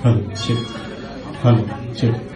Hello check, hello check.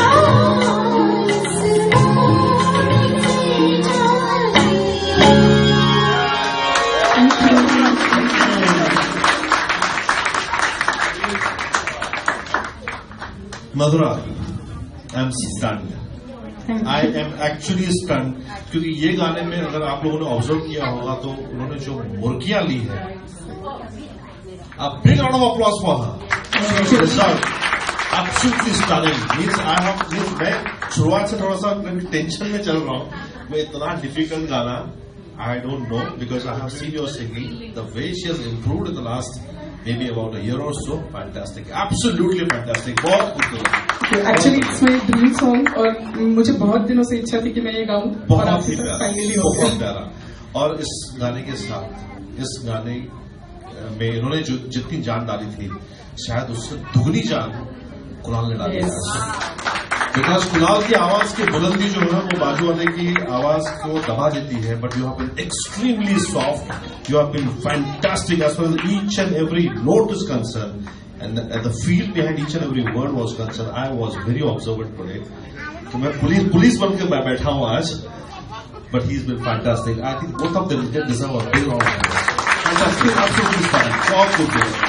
Oh Madhura, I'm stunned. I am actually stunned क्योंकि ये गाने में अगर आप लोगों ने ऑब्जर्व किया होगा तो उन्होंने जो मुर्गियां ली है, a big round of applause for her. Absolutely stunning. Means मैं शुरुआत से थोड़ा सा टेंशन में चल रहा हूँ. मैं इतना डिफिकल्ट गाना I don't know because I have seen your singing. The way she has improved in the last maybe about a year or so, fantastic. Absolutely fantastic. बहुत good. Actually it's my dream song और मुझे बहुत दिनों से इच्छा थी कि मैं ये गाऊं और आपके साथ फाइनली हो गया. बहुत प्यारा. और इस गाने के साथ इस गाने में इन्होंने जो जितनी जान डाली थी शायद उससे दुगनी जान कुणाल ने डाली है. बिकॉज कुणाल की आवाज की बुलंदी जो है वो बाजू वाले की आवाज को दबा देती है. But you have been extremely soft. You have been fantastic as far as each and every note is concern. And the feel behind each and every word was concerned. I was very observant today. तो मैं police बन के मैं बैठा हूँ आज. But he's been fantastic. I think both of them deserve a big round of applause. Fantastic, absolutely fine. All good.